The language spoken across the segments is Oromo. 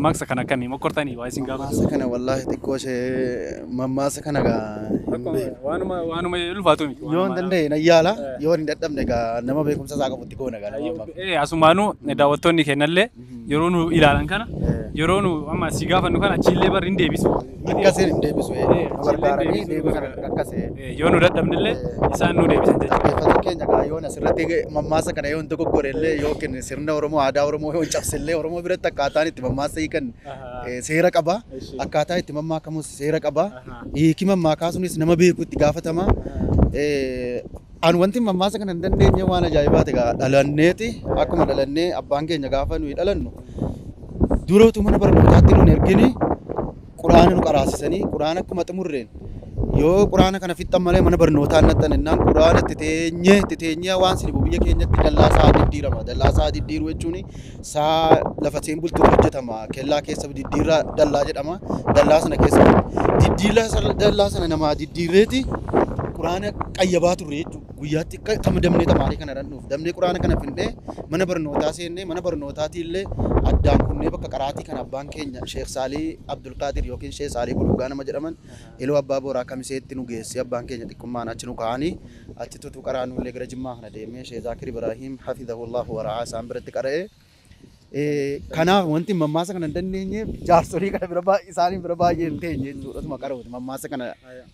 mammaaksa kana akkamii mokkortanii waa isin gaafatu? Mammaaksa kana wallaahi xiqqoo ishee mammaaksa kana waanuma ulfaatu miti. yoo hin danda'e na yaala yoo hin dadhabne egaa nama beekumsa isaa qabutti goona egaa. Asumaanuu daawwattoonni kennallee yeroo nu ilaalan kana yeroo nu amma si gaafannu kana achiillee barri hin deebisu. Akkasiin hin deebisu barbaadanii deebisan akkasii. Yoo nu dadhabnillee isaan nu deebisan jechuudha. Dhaggeeffattoota keenya egaa yoo asirratti mammaaksa kana yoo hin dogoggorellee yookiin sirna Oromoo aadaa Oromoo yoo hin cabsillee Oromoo biratti akkaataan itti mammaaksa hiikan seera qaba. Akkaataa itti mammaakamus seera qaba. Hiiki mammaakaa sunis nama beeku itti gaafatama. An wanti mammaaksa kana hin dandeenye waan ajaa'ibaati egaa dhalanneeti akkuma dhalannee abbaan keenya gaafa nuyi dhalannu durootu mana barnootaatti nun ergini quraana nu qaraasisanii quraana akkuma xumurreen yoo quraana kana fixxan malee mana barnootaa nattan innaan quraana itti teenyee waan sinibu biyya keenyatti dallaasaa diddiirama. Dallaasaa diddiiruu jechuun saa lafa seen bultuu hojjetama. Kellaa keessa diddiirraa dallaa jedhama. Dallaa sana keessa dallaa sana namaa diddiirreeti quraana qayyabaa turre jechuudha. Guyyaatti kama damnee tamaarii kana dhandhuuf damnee quraana kana findee mana barnootaa seennee mana barnootaatii illee addaan kunnee bakka qaraatii kan abbaan keenya Sheekh Saalii Abdul Qaadir yookiin Sheekh Saalii Bulugaa nama jedhaman iloo abbaa booraa kamiseetti nu geesse abbaan keenya xiqqummaan achi nu kaa'anii achi tutu qaraanu illee gara Jimmaa kana deemee Sheekh Zaakir Ibraahiim hafidhahullahu wa ra'aa isaan biratti qara'ee kanaaf wanti mammaaksa kana hin dandeenye jaarsolii kana bira isaanii bira baay'ee hin teenye jechuudha qarooti mammaaksa kana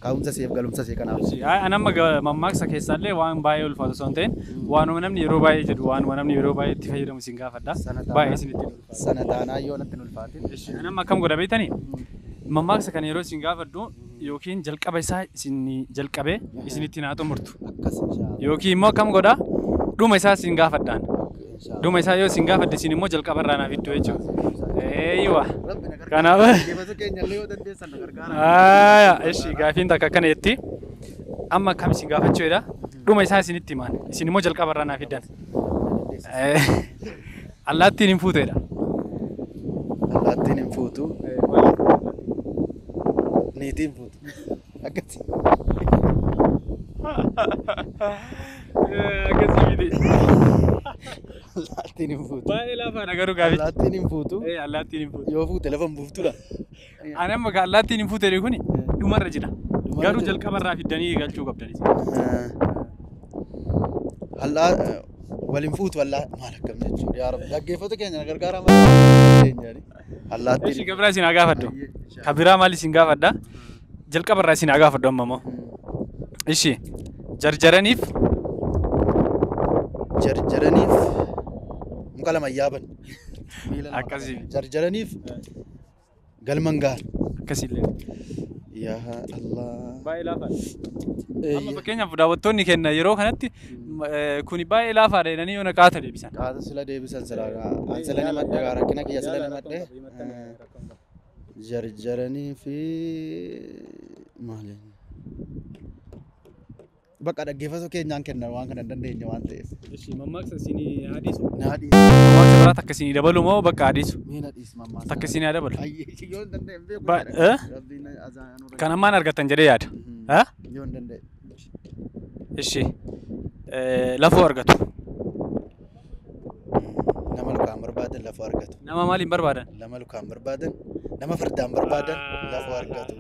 kaa'umsa seef galumsa see kanaaf. Anamma mammaaksa keessaallee waan baay'ee ulfaatu osoo hin ta'in waanuma namni yeroo baay'ee jedhu waanuma namni yeroo baay'ee itti fayyadamu isin gaafadha. Baay'ee isinitti ulfaatu. Sana taanaa yoo natti hin ulfaatin. Anamma akkam godha beektanii mammaaksa kana yeroo isin gaafadhu yookiin jalqaba isaa isin jalqabee isinitti naa xumurtu yookiin immoo akkam godha dhuma isaa isin gaafadhaan. Dhuma isaa yoo isin gaafadde isin immoo jalqaba irraa naaf iddoo jechuudha. Eeyyiwa. Kanaaf. Eshi gaafiin takka akkana jetti. Amma akkam isin gaafachuudha. Dhuma isaa isinitti himaan. Isin immoo jalqaba irraa naaf iddan. Allaattiin hin fuuteedha. Allaattiin hin fuutu. Niitiin fuutu. Akkasii. Akkasii miti. Allaattiin hin fuutu. Baay'ee laafaadha garuu gaafichi. Allaattiin hin fuutu. Allaattiin hin fuutu. Yoo fuute lafa hin buuftudha. Ani amma allaattiin hin fuute kuni dhumarra jira. Garuu jalqaba irraa fiddanii galchuu qabdani. Waliin fuutu maal akkam jechuudha yaa rabbi dhaggeeffattoota keenya gargaaraa malee allaattiin. Ishi gabiraa isin haa gaafadhu. Kabiraa maal isin gaafadha? Jalqaba irraa isin haa gaafadhu amma moo. Ishi jarjaraniif muka lama yaaban. Akkasii. Jarjaraniif galman gaal. Akkasiillee. Yaa Allah. Baay'ee laafaadha. Amma fakkeenyaaf daawwattoonni kenna yeroo kanatti kuni baay'ee laafaadha jedhanii yoo naqaata deebisan. Qaata sila deebisan silaa an sila namadde rakkina kiyya sila namadde. Jarjaranii fi maali? Bakka dhaggeeffattoota keenyaan kenna waan kana dandeenye waan ta'eef. Ishi mammaaksa isinii hadiisu. Na hadiisu. Mammaaksa biraa takka isinii dabalu moo bakka hadiisu? Ni hadiisu mammaaksa. Takka isinii haa dabalu. Yoo hin dandeenye beeku. Kan ammaan argattan jedhee yaada. Yoo hin dandeenye. Ishi lafoo argatu. Nama lukaan barbaadan lafoo argatu. Nama maaliin barbaadan? Nama lukaan barbaadan nama fardaan barbaadan lafoo argatu.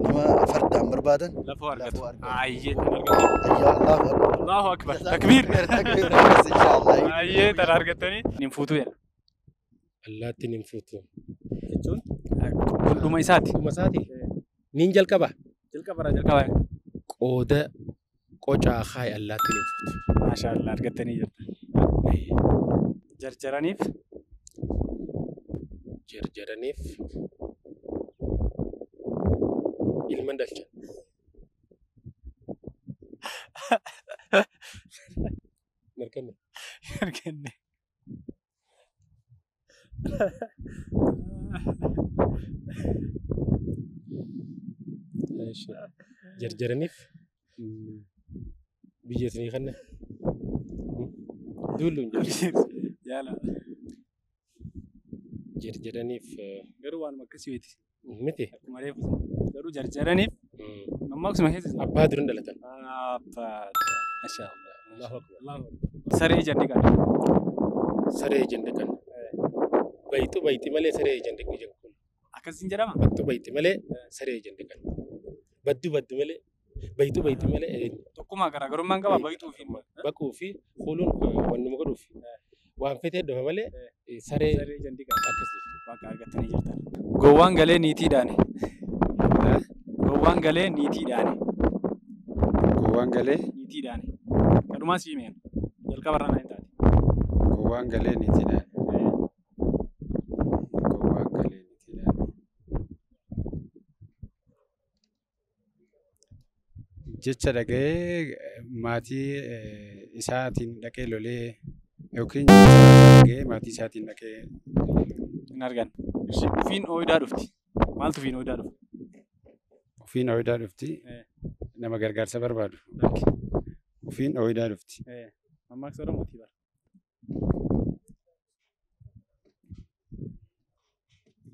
Nama fardaan barbaadan lafoo argatu. Ayyee Allahu akbar. Takbiir. Ayyee tan argattanii hin fuutu jedha. Allaattiin hin fuutu. Jechuun dhuma isaati. Dhuma isaati. Niin jalqaba. Jalqaba. Qooda qocaa haay allaattiin hin fuutu. Maashaallah argattanii jirtu. Jarjaraniif ilman dhalchan. Merkanne. Jarjaraniif biyya isinii kanne. Duulluun yaala. Jarjaraniif garuu waanuma akkasii weeti. miti. Akkuma reefu garuu jarjaraniif mammaaksuma keessa abbaa durin dhalatan. Abbaa. Mashaallah. Saree jenne kan. Saree jenne kan. bayti malee saree ejjan dhiqu jedhu kun. Akkasiin jedhama. Bayti malee saree ejjan dhiqan. Baddu malee bayti malee Tokkuma garaagarummaan qaba baytuu fi baquu fi fuuluun wannuma godhuuf waan fetee dhufa malee saree ejjan dhiqan. akkasii. Waaqa argatanii jirtan. Gowwaan galee niitiidhaani. Gowwaan galee niitiidhaani. Gowwaan galee Niitiidhaani. Kadhumaa siimeen jalqaba irraa naan taate. gowwaan galee niitiidhaan. Gowwaan galee niitiidhaan. Jecha dhaga'ee maatii isaatiin dhaqee lolee yookiin dhaga'ee maatii isaatiin dhaqee Hin argan. Ufiin ooyidaa dhufti. Maaltu ufiin ooyidaa dhufti? ofiin ooyidaa dhufti nama gargaarsa barbaadu. Ofiin ooyidaa dhufti. Mammaaksa Oromootii bara.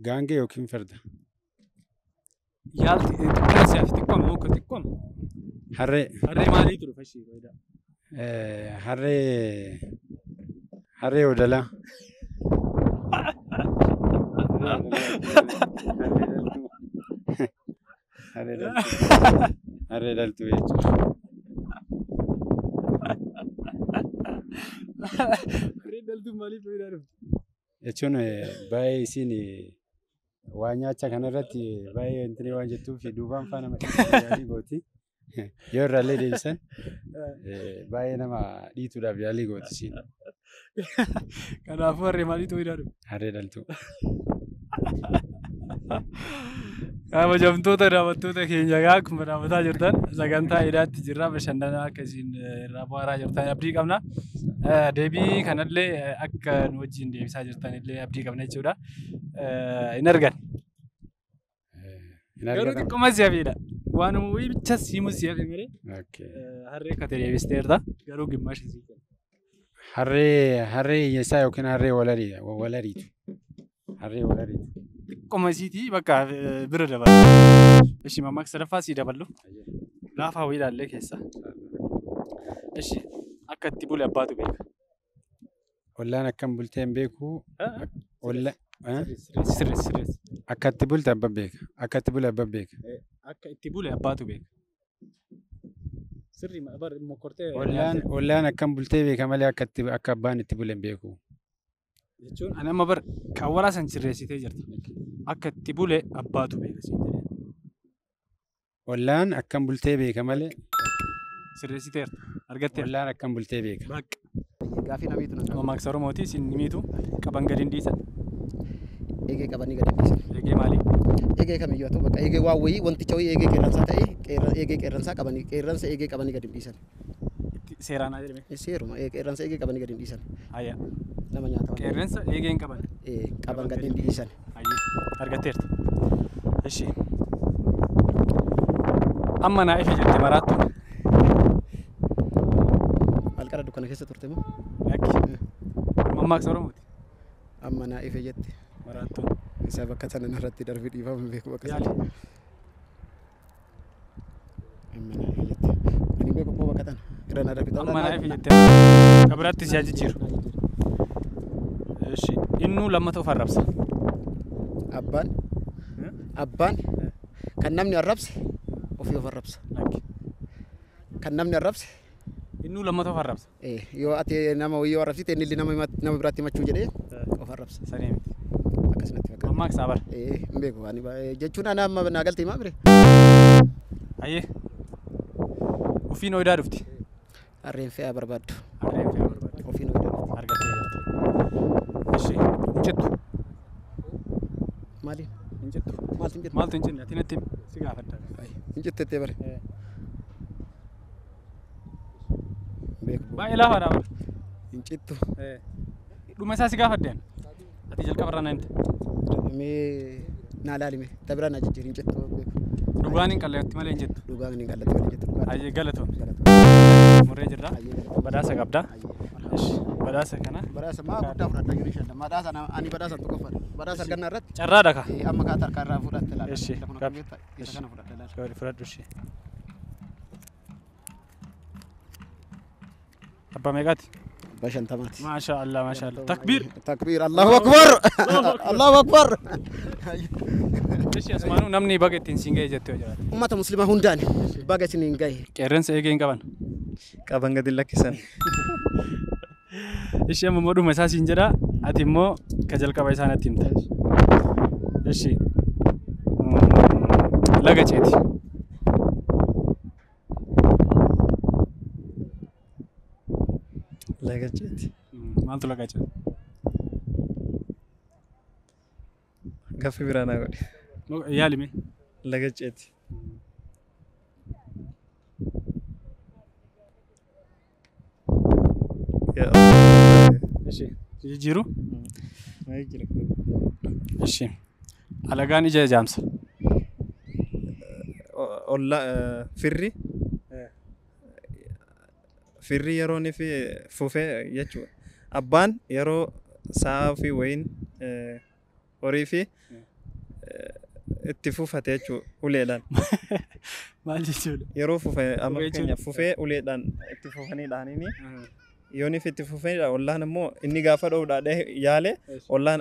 Gaangee yookiin farda. Yaalti xiqqeessaa fi xiqqooma moo xiqqooma? Harree. Harree maaliitu dhufa ishee ooyidaa? Harree odolaa. Harree dhaltuu jechuudha. Harree dhaltuun maaliif ooyidaa dhufti? Jechuun baay'ee isiin waa nyaacha kanarratti baay'ee intini waan jettuuf duubaan faana yaalii gooti. Yoo irraallee deebisan baay'ee nama dhiituudhaaf yaalii gooti isiin. Kanaafuu harree maaliitu ooyidaa dhufti? Harree dhaltuu. Kabajamtoota daawwattoota keenya akkuma daawwataa jirtan sagantaa idaatti jirra bashannanaa akkasiin irraa bohaaraa jirtan abdii qabna. Deebii kanallee akka nu wajjin deebisaa jirtan illee abdii qabna jechuudha. Hin argan. Garuu xiqquma si'afiidha. Waanuma wayii bicha siimu si'afi malee. Harree akka ta'e deebisteerta garuu gimmaashii sii kenna. Harree hiyyeessaa yookiin harree walariitu. Harree walariitu. Xiqquma isiitii bakka bira dabalu. Ishi mammaaksa sadaffaa sii daballu. Laafaa wayii ilaallee keessa. Ishi akka itti bule abbaatu beeka. Ollaan akkam bultee hin beeku. Sirreessi. Akka itti bulte abba beeka. Akka itti bule abba beeka. Akka itti bule abbaatu beeka. Sirri mokkortee. Ollaan akkam bultee beeka malee akka abbaan itti bule hin beeku. Jechuun ani amma kan waraasan sirreessitee jirta. Akka itti bule abbaatu beeka siin jedhee. Ollaan akkam bultee beeka malee. Sirreessiteerta. Argatteerta. Ollaan akkam bultee beeka. Bakka. Gaafii namiitu nama. Mammaaksa Oromootii isin nimiitu qaban gadi hin dhiisan. Eegee qabanii gadi hin dhiisan. Eegee maali? Eegee kamiyyuu haa ta'u bakka eegee waa wayii wanticha wayii eegee qeerransaa ta'e eegee qeerransaa qabanii qeerransa eegee qabanii gadi hin dhiisan. Seeraan haa jedhame. Seeruma qeerransa eegee qabanii gadi hin dhiisan. Ayya. Nama nyaata. Qeerransa eegeen qaban. Qaban gadi hin dhiisan. Ayya. Argatteerta. Ishi. Amma naa ife jette maraattu. Malqara dukkana keessa turte moo? Lakki. Mammaaksa Oromooti. Amma naa ife jette. Maraattu. Isa bakka sana irratti darbii dhiifamu beeku bakka Yaali. sana. Amma naa ife jette. Ani beeku koo bakka tana. Irra naa darbii Amma naa ife jette. Kabiraatti si ajijjiiru. Ishi. Innuu lammata of arrabsa. Abbaan kan namni arrabse ofii of arrabsa. Lakki. Kan namni arrabse Innuu lammata of arrabsa. yoo ati nama wayyoo arrabsite inni illee nama biraatti himachuu jedhee of arrabsa. Sanii miti. Akkasumatti fakkaata. Mammaaksa bara. Hin beeku ani jechuun ana amma naa galtee maa bire. Ayyee. Ufiin ooyidaa dhufti. Harreen fe'aa barbaaddu. Harreen fe'aa barbaaddu. Ofiin ooyidaa dhufti. Argattee jirtu. Ishi. Hin jettu. Maali? Hin jettu. Maaltu hin jettu? Maaltu hin jenne? Ati natti si gaafadha. Hin jettettee bare. Beeku. Baay'ee laafaadha bara. Hin jettu. Dhuma isaa si gaafadheen. Ati jalqaba irraa naan Mee naa laalime. Tabira naa jijjiir hin jettu beeku. dhugaan hin qalleetti malee hin jettu. Dhugaan hin qalleetti malee hin jettu. Ayyee galatoon. Murree jirra. Badhaasa qabda. Badhaasa kana. Badhaasa maa guddaa fudhadha jiru isheen. Badhaasa ani badhaasa tokko fudhadha. Badhaasa argannaa irratti. Carraa dhaka. Amma kaata harkaa irraa fudhatte laala. Eshi. Isa kana fudhadha laala. Fudhadhu ishee. Abbaa meeqaati? 150. ما شاء الله ما شاء الله. تكبير. تكبير الله أكبر الله أكبر. ايش اسمعوا نمني بقى تنسينجي جت وجرات. أمة مسلمة هندان بقى سنين جاي. كيرن سيجين كمان. Qaban gadi lakkisan. ايش يا ممدو مساسين جرا اتيمو كجل كبايسان اتيمتا. ايش لقيتي Lagacheti. ما انتو لقيتي Gaffi birana godi. يالي مي Lagacheti. Ya. ايش يجيرو Ma yijira. ايش على جاي جامس Olla firri. Firri yeroo ni fi fufee jechuudha. Abbaan yeroo sa'a fi wayin horii fi itti fufate jechuudha uleedhaan. ما جيتو Yeroo fufee amma Fufee keenya fufee uleedhaan itti fufanii dhaanini yoon itti fufee ollaan immoo inni gaafa dhoowdhaadhee yaale ollaan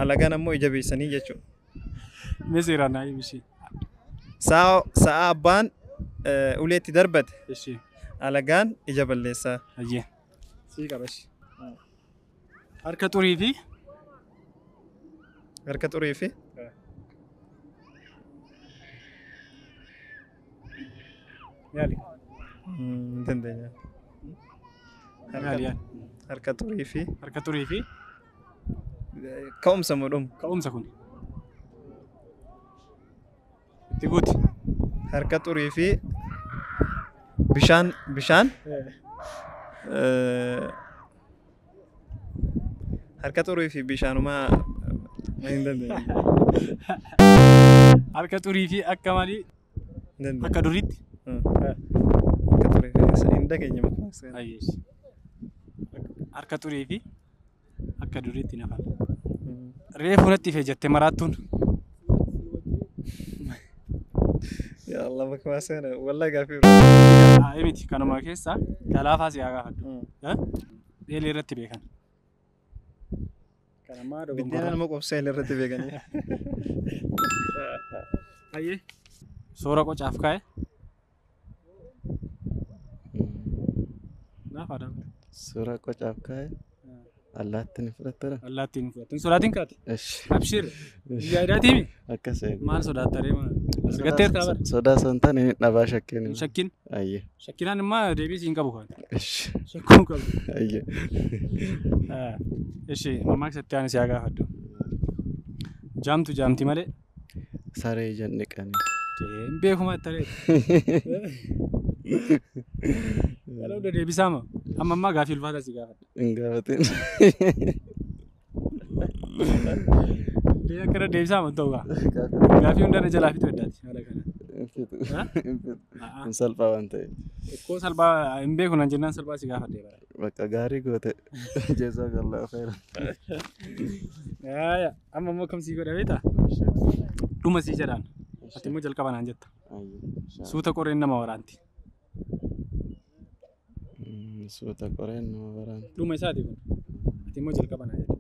alagaan immoo ija beeksanii jechuudha. مسيرة ناي مشي Sa'a abbaan uleetti darbate ايش alagaan ija balleessaa. اجي سيكا باش harka xurii fi Harka xurii fi yaali dandeenya. yaali yaali Harka xurii fi harka xurii fi ka'umsa mudhum. ka'umsa kun itti guuti Harka xurii fi bishaan harka xurii fi bishaanumaa hin dandeenya. harka xurii fi akka malii Dandeenya. akka duriitti Harka xurii fi hin dhageenye maqaan. ayyees harka xurii fi akka duriitti nafan reefu natti fe jette maraattuun Ya Allah maqaan sana wallahi gaafii. miti kanuma keessa galaafaa si haa gaafadhu dheelee irratti beekan kanamaa Biddeen nama qobsaa irratti beekanii. ayyee soora qocaaf kaa'e laafaadha Suuraa qocaaf kaa'e allaattiin fudhatara. allaattiin fudhattin sodaatiin kaati Esh abshir jaayidaatiimi akkas maal sodaataree argatteertaa bara sodaa sontaan inni dhabaa shakkeen. shakkin Ayye. shakkinaan immoo deebii siin qabu kan Esh shakkuu qabu ayye. ishi mammaaksa itti aanis yaa gaafadhu jaamtu jaamti malee Saree janniqanii. hin beekuma taree Kalau udah dia bisa mah, amma gafil fata si gafat. Hin gaafatin. Dia kira dia bisa mah tau gak? Gafil udah naja lafi tu edat. Ada kan? Hin salphaa waan ta'eef. Kau salba imbe kunan jennan salba si gafat dia bara. Bakka gaarii goote. Jazakallahu khairan. Ya, amma mau kam si kau dah beta. Tu masih jalan. Ati mau jalka banan jetta. Ayye. Suuta koreen nama waraanti. Suuta qoreen nama waraanti. Dhuma isaati kun. Ati mau jalka banan jetta.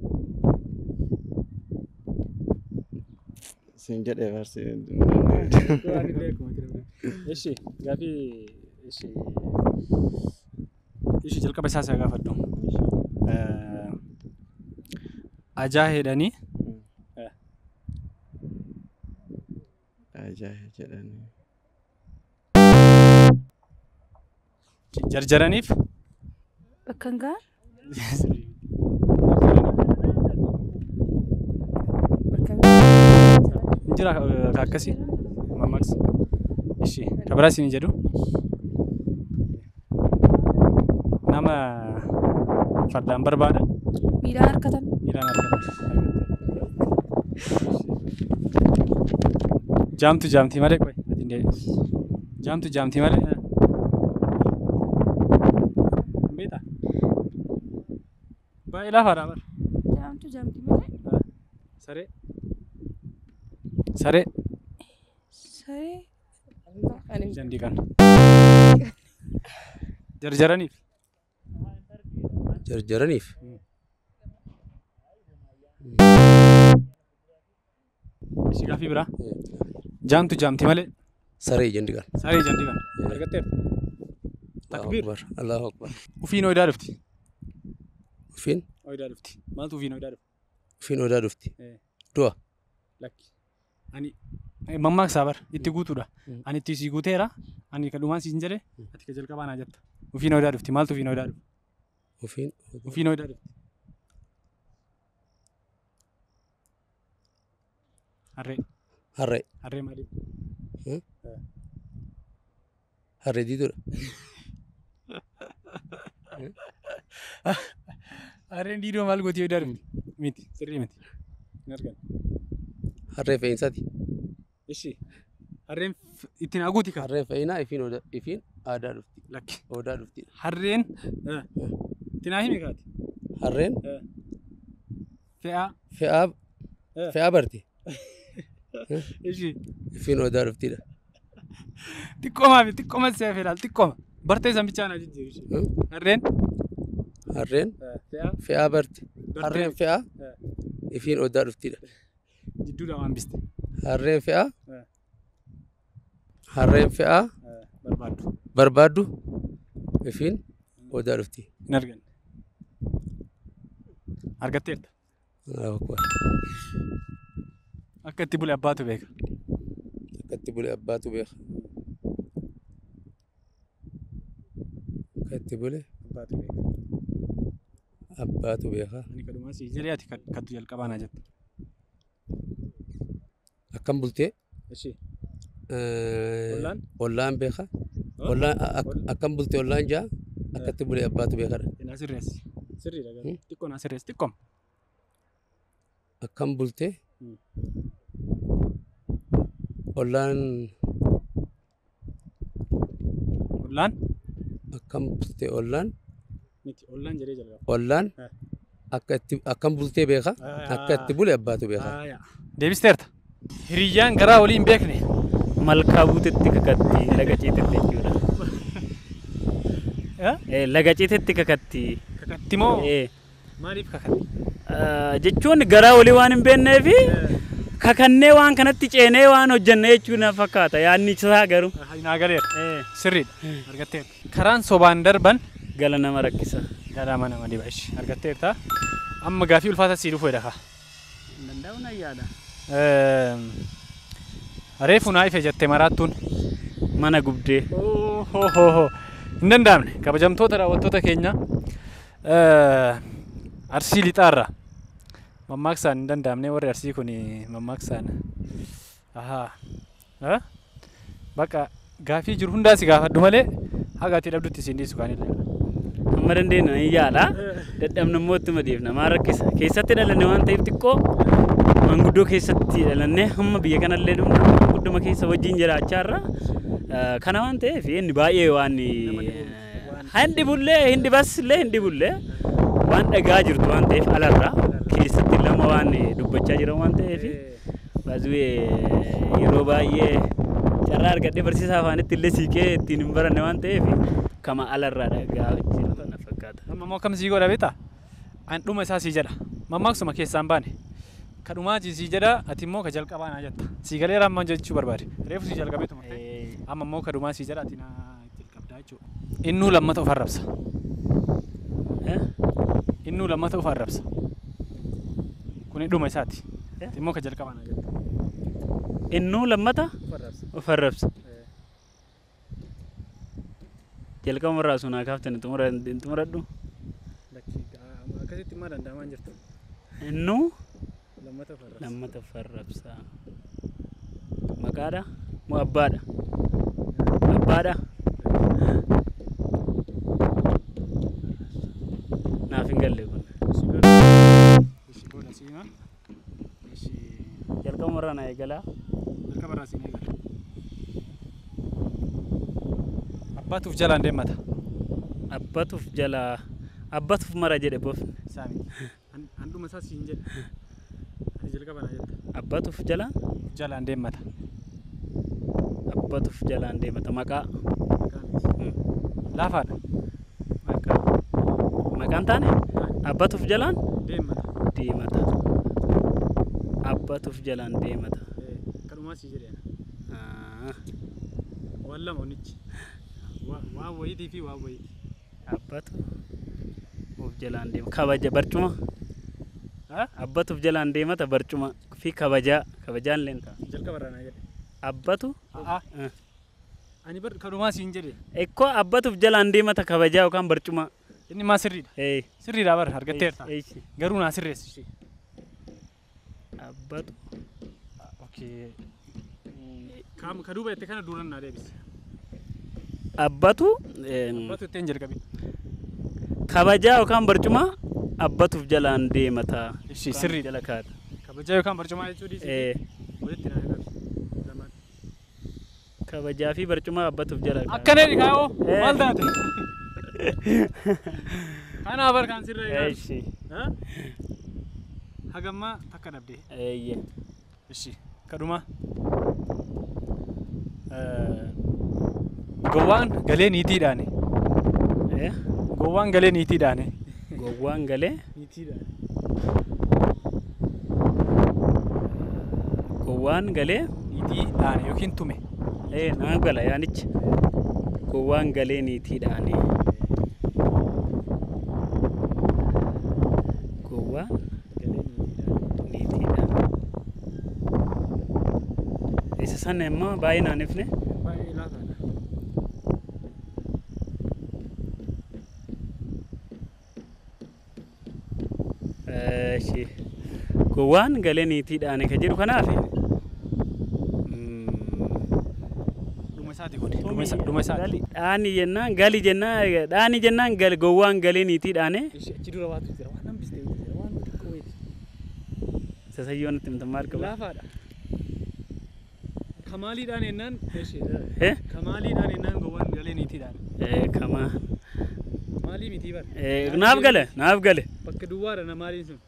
Siin jedhee farsi. Waan illee akkuma jiru. Ishi gaafi ishi jalqaba isaa isaa gaafadhu. Ajaa hedhanii Ajaa'iba jedhanii. jarjaraniif Bakka hin gahan? Bakka hin gahan? jira akkasii mammaaks ishi kabiraa isin jedhu nama fardaan barbaadan Miidhaan harkatan? miidhaan argatan jaamtu jaamtii malee qoy jaamtu jaamtii malee beeta baay'ee laafaadha bara Jaamtu jaamti malee? saree saree Saree? Ani jandii kan jarjaraniif jarjaraniif Ishii gaaffii biraa. Jaamtu jaamti malee. saree jendigan. Saree jandigan. Argatteerta. Takbiir. Allahu akbar. Ufiin oyidaa dhufti. Ufiin Oyidaa dhufti. Maaltu ufiin oyidaa dhufti? ufiin odaa dhufti. Du'a. Lakki. Ani mammaaksaa bar itti guutuudha. Ani itti sii guuteera. Ani ka dhumaan siin jedhe ati ka jalqabaa naa jetta. Ufiin oyidaa dhufti. Maaltu ufiin oyidaa dhufti? Ufiin oyidaa dhufti. Harree. Harree. Harree maaliif? Harree diidudha. Harreen diidoo maal gootee oyidaa dhufti? Miti. Sirrii miti. Hin argan. Harree fe'iinsaati. Ishi. Harreen ittiin haguuti ka. Harreen fe'inaa ifiin aadaa dhufti. Lakki. Odaa dhufti. Harreen ittiin haa himi kaati. Harreen Fe'aa. fe'aa barti. Ishi. Ifiin odaa dhuftidha. Xiqqoomaa fi xiqqooma see fedhaal xiqqooma. Bartee san bichaa naa jijjiiru. Harreen. Harreen Fe'aa. fe'aa barti. Harreen fe'aa ifiin odaa dhuftidha. Jidduudha waan biste. Harreen fe'aa. Harreen fe'aa Barbaaddu. barbaaddu ifiin odaa dhufti. Hin arganne. Argatteerta. Allahu akbar. Akka itti bule abbaatu beeka. Akka itti bule abbaatu beeka. Akka itti bule Abbaatu beeka. abbaatu beeka. Ani kadhumaa sii jedhee ati kattu jalqabaa naa jetta. Akkam bultee Ishi. ollaan beeka. Ollaan akkam bultee ollaan jaa akka itti bule abbaatu beekadha. Naa sirreessi. Sirriidha garuu. Xiqqoo naa sirreessi. Xiqqooma. Akkam bultee ollaan Ollaan. akkam bultee ollaan Miti. Ollaan jedhee jalqaba. ollaan akkam bultee beeka akka itti bule abbaatu beeka. Deebisteerta. Hiriyyaan garaa walii hin beekne. Malkaa buutetti kakatti laga ciitetti jechuudha. Laga ciitetti kakatti. Kakatti moo maaliif kakatti? Jechuun garaa walii waan hin beekneefi kakannee waan kanatti ceenee waan hojjenne jechuun na fakkaata yaadni isaa garuu. Naa galeera. Sirriidha. Argatteerta. Karaan sobaan darban gala nama rakkisa. Galama nama dhiba ishi. Argatteerta. Amma gaaffii ulfaata sii dhufu edha. Danda'u na yaada. Reefu naa ife jette maraattuun. Mana gubdee. Hin danda'amne kabajamtoota daawwattoota keenya Arsii lixaarra mammaaksaan hin danda'amne warri Arsii kun mammaaksaan bakka gaaffii jiru hundaa si gaafadhu malee haga ati dhabdutti siin dhiisu kaanillee. Amma dandeenya ni yaala. Dadhabna immoo itti madeefna maa rakkisa. Keessatti dhalanne waan ta'eef xiqqoo manguddoo keessatti dhalanne hamma biyya kanallee dhumna manguddoma keessa wajjin jiraachaa irra kana waan ta'eef inni baay'ee waan hindi bullee hindi basillee hindi bullee waan dhagaa jirtu waan ta'eef alarra keessatti lama waan dubbachaa jiran waan ta'eef baay'ee yeroo baay'ee carraa argadhee barsiisaa afaanitti illee siiqee ittiin hin baranne waan ta'eef kama alarraa dhagaa jiru kana fakkaata. Amma immoo akkam sii godha beektaa? An dhuma isaa sii jedha. Mammaaksuma keessaan baane. Kadhumaa sii jedha ati immoo ka jalqabaa naa jetta. Sii galee ramman jechuu barbaade. Reefu sii jalqabee tumate. Amma immoo kadhumaa sii jedha ati naa jalqabdaa jechuudha. Innuu lammata of arrabsa. Innuu lammata of arrabsa. Kuni dhuma isaati. Ati immoo ka jalqabaa naa jetta. Innuu lammata of arrabsa. Jalqaba irraa sunaa kaaftanii xumuradhu. Akkasitti immoo danda'amaa jirtu. Innuu lammata of arrabsa. Maqaadha moo abbaadha? Abbaadha. Naaf hin galle kun. Jalqaba irraa naa eegalaa. Jalqaba irraa siin eegala. Abbaatuuf jalaan deemata. Abbaatuuf mara jedhe boofne. Saami. Handhuma isaa siin jedhe. Ani jalqaba naa jetta. Abbaatuuf jalaan deemata. Abbaatuuf jalaan deemata maqaa. Laafaadha. maqaan taane abbatuuf jalaan Deemata. deemata. Abbatuuf jalaan deemata. Kanumaa si jedhee. Ah, Waan lama onichi. Waan wayiitii fi waan wayiiti. Abbatu of jalaan deema. Kabaja barcuma. Abbatuuf jalaan deemata barcuma fi kabajaan leenta. Jalqaba irraa naa jedhe. Abbatu Ani bar kanumaa siin jedhe. ekkoo abbatuuf jalaan deemata kabajaa yookaan barcuma. Inni maa sirriidha. Sirriidha bar argatteerta. Garuu naa sirreessi ishee. Abbatu. Okay. Ka duuba jettee kana duran naa deebise. Abbatu Abbatu ittiin jalqabe. kabajaa yookaan barcuma abbatuuf jalaan deemata. Ishee sirriidha. Jala kaata. Kabajaa yookaan barcumaa jechuu dhiisee. Walitti naa qabi. Lamaan. Kabajaa fi barcuma abbatuuf jala kaata. Akkana dhiqaa'oo maal taate? Kanaaf harkaan sirra eegaa. Eeshi. Hagammaa takka dhabdee. Eeyye. Ishi kadhuma. Gowwaan galee niitiidhaani. Gowwaan galee niitiidhaani. Gowwaan galee Niitiidhaani. gowwaan galee Niitiidhaani yookiin tume. naa gala yaanichi. Gowwaan galee niitiidhaani. Gowwaan Galee niitiidhaani. niitiidhaani. Isa sana immoo baay'inaan ifne. Baay'ee laataadha. Eeshi. Gowwaan galee niitiidhaani ka jedhu kanaaf. Dhuma isaati kun. Dhuma isaati. Dhaani jennaan gali jennaan dhaani jennaan gowwaan galee niitiidhaani. Achi dura waatu jira. Waan hambistee jira. Waan xiqqoo wayiiti. Sasayyoon itti himta maal qaba? Laafaadha. Kamaaliidhaan jennaan. Eh? Kamaaliidhaan jennaan gowwaan galee niitiidhaani. Kamaa. Maalii mitii bara? Naaf gale naaf gale. Bakka duwwaadha na maaliin sun?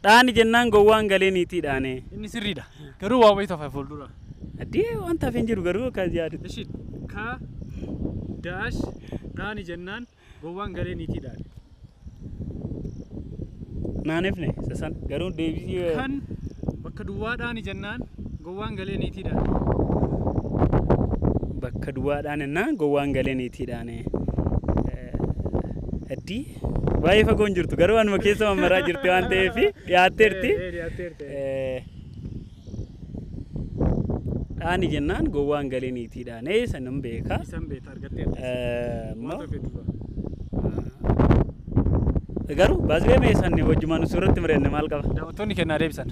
Dhaani jennaan gowwaan galee niitiidhaani. Inni sirriidha. Garuu waa wayii tofa fuuldura. Addee wanta hafeen jiru garuu akkas yaadu. Ishi ka daash dhaani jennaan gowwaan galee niitiidhaani. Naan ifne sasan garuu deebii. Kan bakka duwwaa dhaani jennaan gowwaan galee niitiidhaani. Bakka duwwaadhaan jennaan gowwaan galee niitiidhaani. Addii baay'ee fagoo hin jirtu garuu anuma keessa mammaraa jirti waan ta'eef dhiyaatteerti. Dhaani jennaan gowwaan galee niitiidhaani sanan beeka. Isan beeta argatteerti. Immoo Maal dura? garuu baasiree meeshaan wajjumaan suuratti mirenne maal qaba? Daawwattoonni kennaa deebisan.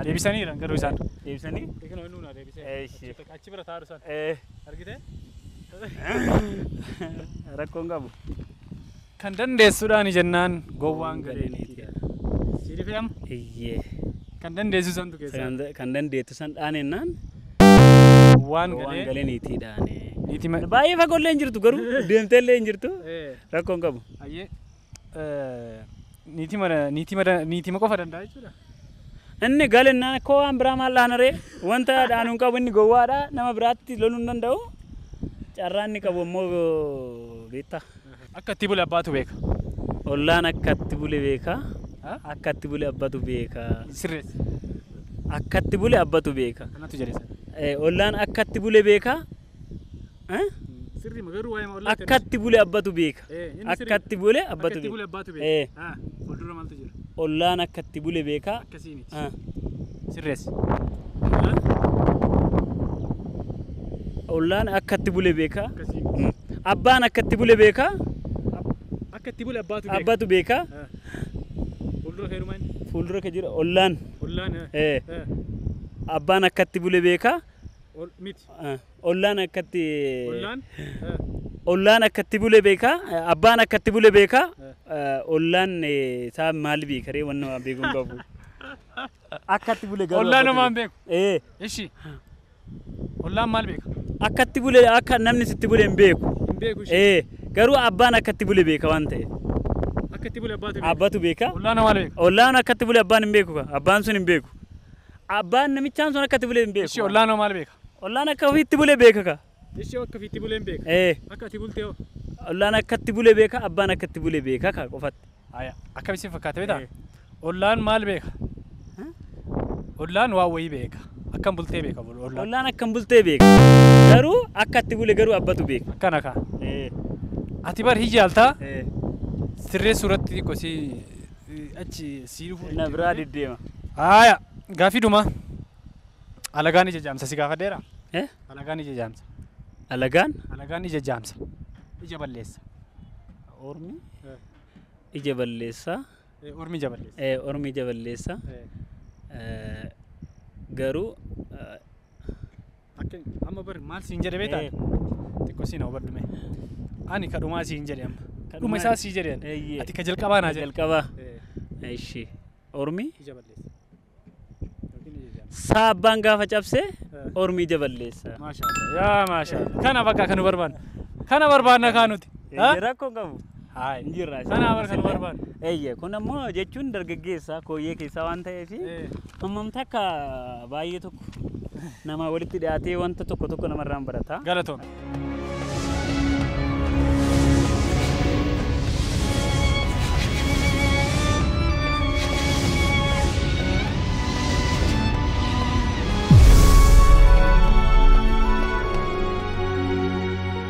Deebisaniiran garuu isaan. Deebisanii? Eeganoo inni naa deebisee. Achi bira taa'u isaan. Argitee? Rakkoon qabu. Kan dandeessuudhaan jennaan gowwaan galee niitiidhaani. Siidhi fe'ama? Iyyee. Kan dandeessu santu keessaa. Kan dandeettu san dhaanennaan Waan gowwaan galee niitiidhaani. niitima. Baay'ee fagoollee hin jirtu garuu deemteellee hin jirtu rakkoon qabu. Ayyee. Niitima qofa danda'a jechuudha. Inni galennaan koo waan biraa maal dhaanaree wanta dhaanuun qabu inni gowwaadha nama biraatti loluu hin danda'u. Carraa inni qabu immoo beektaa. Akka itti bule abbaatu beeka. Ollaan akka itti bule beeka. Akka itti bule abbatu beeka. Sirreessi. Akka itti bule abbatu beeka. Kanatu jedhesa. Ollaan akka itti bule beeka. Sirri magaruu waa'ee ollaa. Akka itti bule abbatu beeka. Akka itti bule abbatu beeka. Fuuldura maaltu jira? Ollaan akka itti bule beeka. Akkasii miti. Sirreessi. Ollaan akka itti bule beeka. Abbaan akka itti bule beeka. Akka itti bule abbaatu beeka. Abbatu beeka. Fuuldura feerumaa inni. Fuuldura ka jira ollaan. Ollaan. Abbaan akka itti bule beeka. Miti. Ollaan akka itti. Ollaan. Ollaan akka itti bule beeka. Abbaan akka itti bule beeka. Ollaan isaa maal beeka ree wanna waan beekuun qabu. Akka itti bule garuu. Ollaan homaan beeku. Ishi. Ollaan maal beeka? Akka itti bule akka namni sitti bule hin beeku. Hin beeku ishee. Garuu abbaan akka itti bule beeka waan ta'e. Akka itti bule abbaatu beeka. Abbatu beeka. Ollaan maal beeka? Ollaan akka itti bule abbaan hin beeku. Abbaan sun hin beeku. Abbaan namichaan sun akka itti bule hin beeku. Ishee ollaan maal beeka? Ollaan akka ofiitti bule beeka ka. Ishee akka fiitti buleen beeka. Akka ati bultee hoo. Ollaan akkatti bulee beeka abbaan akkatti bulee beeka kaa qofatti. Akkamitti fakkaata beektaa? Ollaan maal beeka? Ollaan waa wayii beeka. Akkam bultee beeka ollaan. Ollaan akkam bultee beeka. Garuu akkatti bulee garuu abbatu beeka. Akkana kaa. Ati bar hijaaltaa? Sirree suuratti kosii achi sii dhufu. Na biraa deddeema. Gaafii dhuma. Alagaan ija jaamsa si gaafadheera? Alagaan ija jaamsa. Alagaan? Alagaan ija jaamsa. Ija balleessa. Ormi? Ija balleessa. Ormi ija balleessa. Ormi ija balleessa. Garuu amma bar maal siin jedhe beektaa? Xiqqoo siin hubadhume. Ani kadhumaa siin jedhe amma. Dhuma isaa sii jedheen. Ati ka jalqabaa naa jedhe. Jalqabaa. Ishi. Ormi? Ija balleessa. Saabbaan gaafa cabsee ormi ija balleessa. Maashaallah. Yaa maashaallah. Kana bakka kan nu barbaannu. Kana barbaanna kaa nuti. Rakkoo qabu. Injirraa. Kana bar kan nu barbaannu. Eeyyee kun ammoo jechuun dargaggeessa kooyyee keessaa waan ta'eef hammamta akka baay'ee tokko nama walitti dhiyaatee wanta tokko namarraan barata. Galatoon.